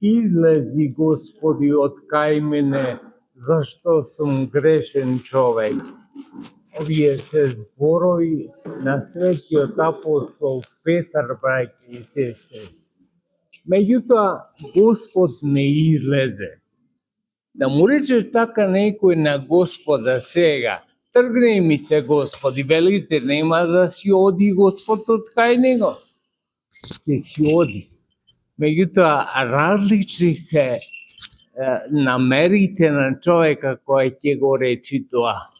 Излези, Господи, од кај мене, зашто сум грешен човек. Овие се зборови на светиот апостол Петар, браќи и сестри. Меѓутоа, Господ не излезе. Да му речеш така некој на Господа сега, тргни ми се, Господи, велите, нема да си оди Господ од кај него. Ќе си оди. Меѓутоа, различни се намерите на човека кој ќе го речи тоа.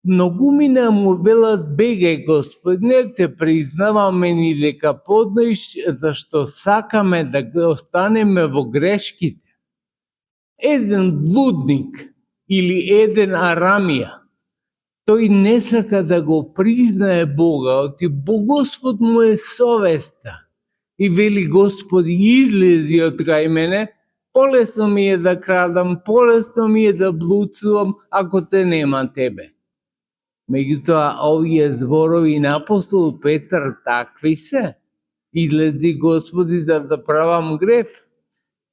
Многумина му велат, бегај, Господ, не те признаваме ни дека поднаиш, зашто сакаме да го останеме во грешките. Еден блудник или еден Арамија, тој не сака да го признае Бога, оти Господ му е совеста. И вели, Господи, излези од кај мене, полесно ми е да крадам, полесно ми е да блудствувам, ако те нема тебе. Меѓутоа, овие зборови на апостол Петар такви се. Излези, Господи, да правам греф.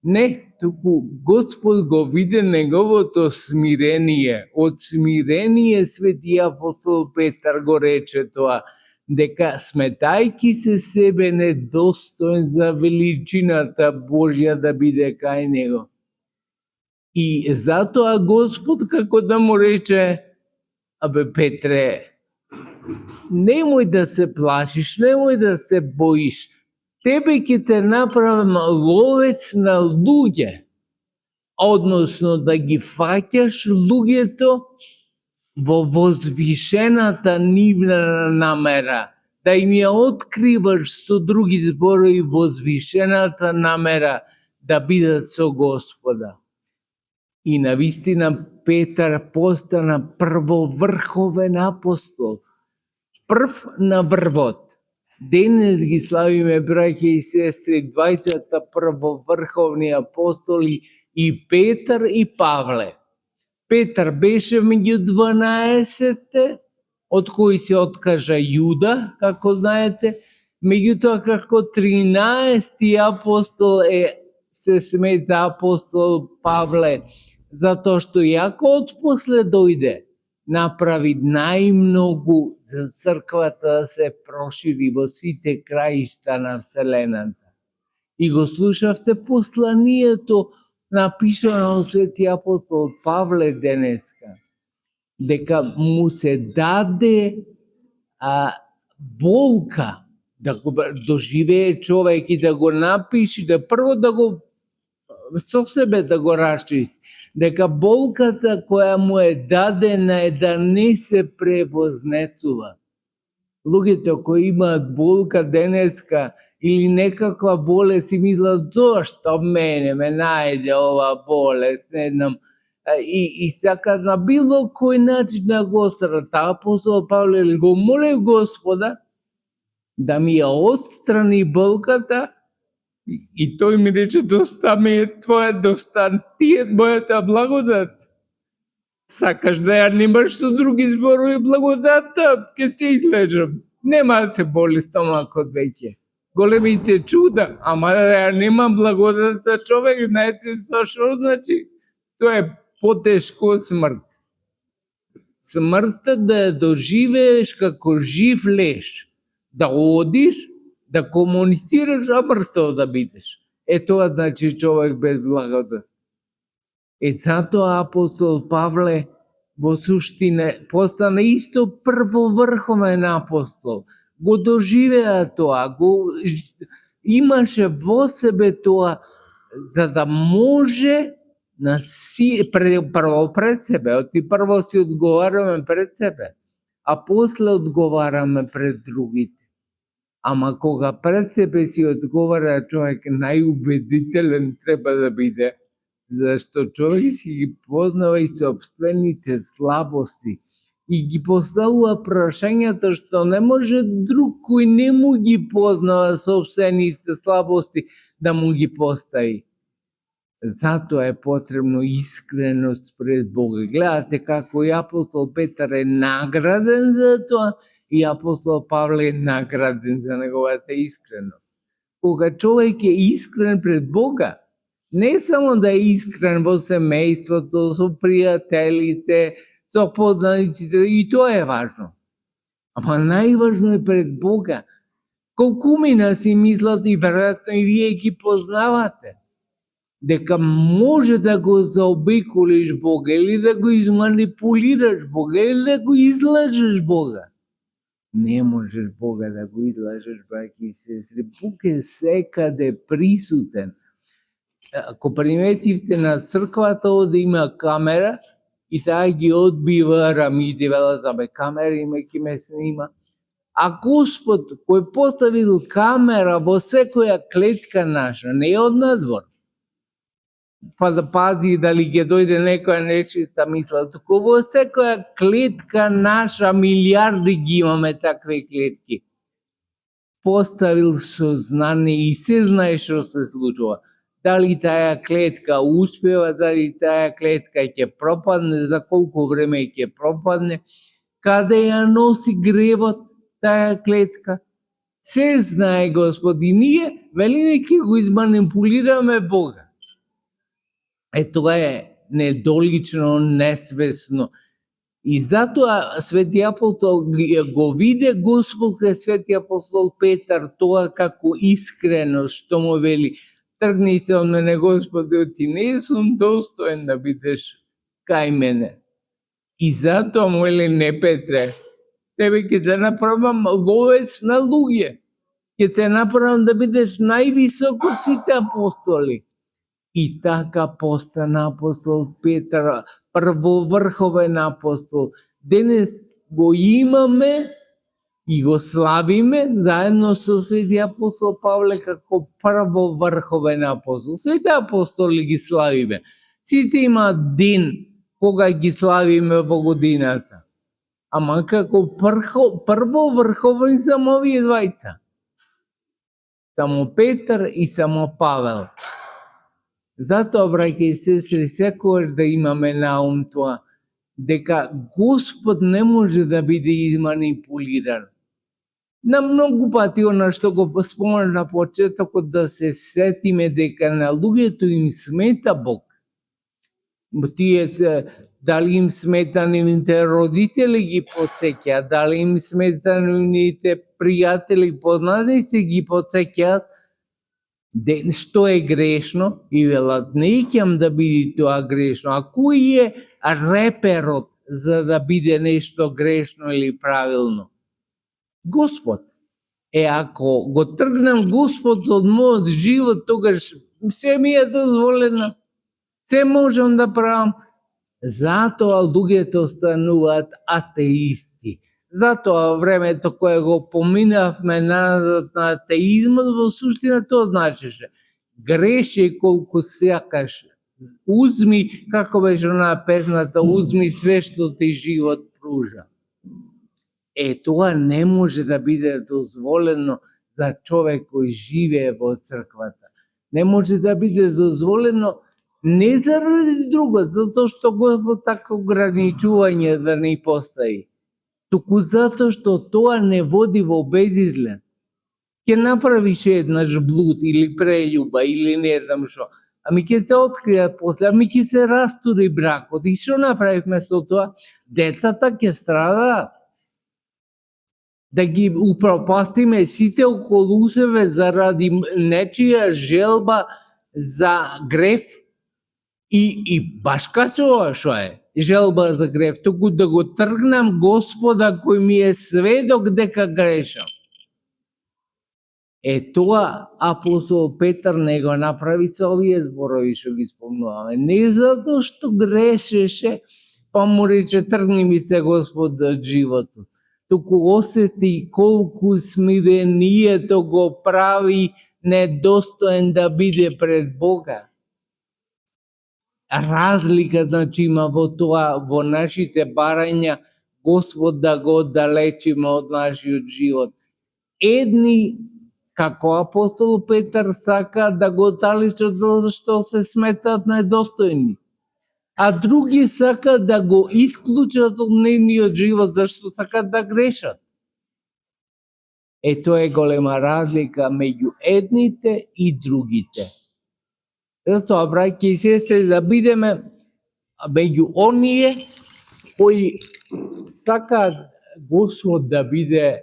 Не, туку Господ го виде неговото смирение. Од смирение свети апостол Петар го рече тоа, дека сметајки се себе недостоен за величината Божја да биде кај него. И затоа Господ како да му рече, абе Петре, немој да се плашиш, немој да се боиш. Тебе ќе те направам ловец на луѓе, односно да ги фаќаш луѓето во возвишената нивна намера, да им ја откриваш со други зборови возвишената намера да бидат со Господа. И навистина Петар постана првоврховен апостол, прв на врвот. Денес ги славиме, браќа и сестри, двајцата првоврховни апостоли, и Петар и Павле. Петар беше меѓу 12, од кои се откажа Јуда, како знаете, меѓутоа како 13 апостол се смета апостол Павле, затоа што јако отпосле дојде, направи најмногу за црквата да се прошири во сите краишта на вселената. И го слушавте посланието напишано од свети апостол Павле денеска, дека му се даде болка да го доживее човек и да го напише, да прво да го со себе да го расчисти, дека болката која му е дадена е да не се превознесува. Луѓето кои имаат болка денеска или некаква болест и мислат, зошто мене ме најде ова болест, не знам, и сакат на било кој начин да го отстрани. Апостол Павле го моле Господа да ми ја отстрани болката, и тој ми рече, доста ми е твоја, доста ти е мојата благодат. Сакаш да ја немаш со други зборови благодатта, ке ти излежам. Нема да те боли стомакот веќе. Големите чуда, ама да ја нема благодатта човек, знаете што значи? Тоа е потешко од смрт. Смртта да ја доживееш како жив леш, да одиш, да комуницираш, а мртов да бидеш. Тоа значи човек без благодат. Затоа апостол Павле во суштина постана исто првоврховен апостол. Го доживеа тоа, имаше во себе тоа, за да може прво пред себе, прво си одговараме пред себе, а после одговараме пред другите. Ама кога пред себе си одговара човек, најубедителен треба да биде, зашто човек си ги познава и собствените слабости и ги поставува прашањата што не може друг кој не му ги познава собствените слабости да му ги постави. Затоа е потребно искреност пред Бога. Гледате како и апостол Петар е награден за тоа и апостол Павле е награден за неговата искреност. Кога човек е искрен пред Бога, не само да е искрен во семејството, со пријателите, со познаниците, и тоа е важно. Ама најважно е пред Бога. Колку мина си мислат, и веројатно и вие ги познавате, дека може да го заобиколиш Бога, или да го изманипулираш Бога, или да го излажеш Бога. Не можеш Бога да го излажеш, браќи и сестри. Бог е секаде присутен. Ако приметивте на црквата овде има камера, и таа ги одбива рамите, велат, абе камера има, ќе ме снима. А Господ кој поставил камера во секоја клетка наша, не е од надвор, па да пази дали ќе дојде некоја нечиста мисла, туку во секоја клетка наша, милиарди ги имаме такви клетки. Поставил со знание и се знае што се случува. Дали таа клетка успева, дали таа клетка ќе пропадне, за колку време ќе пропадне, каде ја носи гревот таа клетка. Се знае Господ и ние велиме ќе го изманипулираме Бога. Тоа е недолично, несвесно. И затоа свети апостол го виде Господ кај свети апостол Петар тоа како искрено што му вели: тргни се од мене, Господи, ти не сум достоен да бидеш кај мене. И затоа му вели: не, Петре, тебе ќе те направам ловец на луѓе. Ќе те направам да бидеш највисок од сите апостоли. И така постана апостол Петар, првоврховен апостол. Денес го имаме и го славиме заедно со свети апостол Павле како првоврховен апостол. Сите апостоли ги славиме. Сите имаат ден кога ги славиме во годината. Ама како првоврховен само овие двајца. Само Петар и само Павел. Затоа, браќи и сестри, секогаш да имаме на ум тоа, дека Господ не може да биде изманипулиран. На многу пати, она што го спомена на почетокот, да се сетиме дека на луѓето им смета Бог. Тие се, дали им смета нивните родители ги потсеќаат, дали им смета нивните пријатели, познати ги потсеќаат, што е грешно, и велат, не икам да биде тоа грешно. А кој е реперот за да биде нешто грешно или правилно? Господ. Ако го тргнам Господ од мојот живот, тогаш се ми е дозволено. Се можам да правам. Затоа луѓето стануваат атеисти. Затоа времето кое го поминавме назад на атеизмот, во суштина тоа значеше: греши колку сакаш, узми, како беше онаа песната, узми све што ти живот пружа. Тоа не може да биде дозволено за човек кој живее во црквата. Не може да биде дозволено не заради друго, затоа што Господ така ограничување да не постои, туку затоа што тоа не води во безизглед. Ќе направиш еднаш блуд или прељуба или не знам што, ами ќе се откријат после, ами ќе се растури бракот. И што направивме со тоа? Децата ќе страдаат. Да ги упропастиме сите околу себе заради нечија желба за греф, и баш кажува што е желба за греф, туку да го тргнам Господа кој ми е сведок дека грешам. Тоа апостол Петар не го направи со овие зборови што ги спомнуваме. Не затоа што грешеше, па му рече тргни ми се Господ од животот. Туку осети колку смирението го прави недостоен да биде пред Бога. Разлика значи има во тоа, во нашите барања, Господ да го оддалечиме од нашиот живот. Едни, како апостол Петар, сака да го оддалечат зашто се сметат недостојни, а други сака да го исклучат од нивниот живот зашто сакат да грешат. Тоа е голема разлика меѓу едните и другите. Затоа, браќи и сестри, да бидеме меѓу оние кои сакаат Господ да биде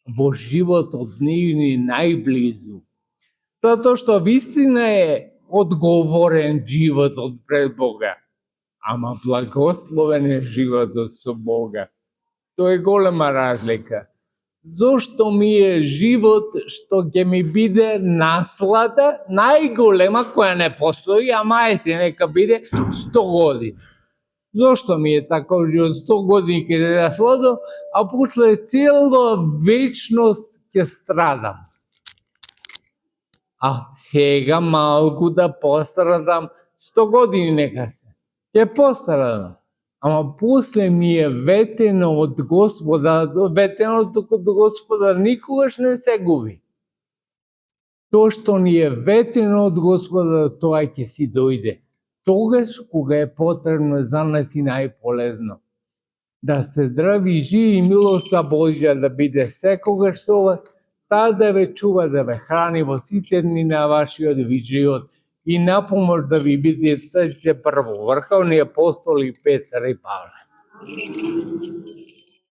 во животот нивни најблизу. Затоа што вистина е одговорен животот пред Бога, ама благословен е животот со Бога. Тоа е голема разлика. Зошто ми е живот што ќе ми биде наслада најголема која не постои, ама нека биде 100 години. Зошто ми е таков живот 100 години ќе се наслада, а после цела вечност ќе страдам. А сега малку да пострадам, 100 години нека се. Ќе пострадам. Ама после ми е ветено од Господа, ветеното од Господа никогаш не се губи. Тоа што ни е ветено од Господа, тоа ќе си дојде. Тогаш кога е потребно за нас и најполезно. Да се здрави, живи милоста Божја да биде секогаш со вас, таа да ве чува, да ве храни во сите дни на вашиот живот и на помош да ви бидете прво врховни апостоли Петар и Павле.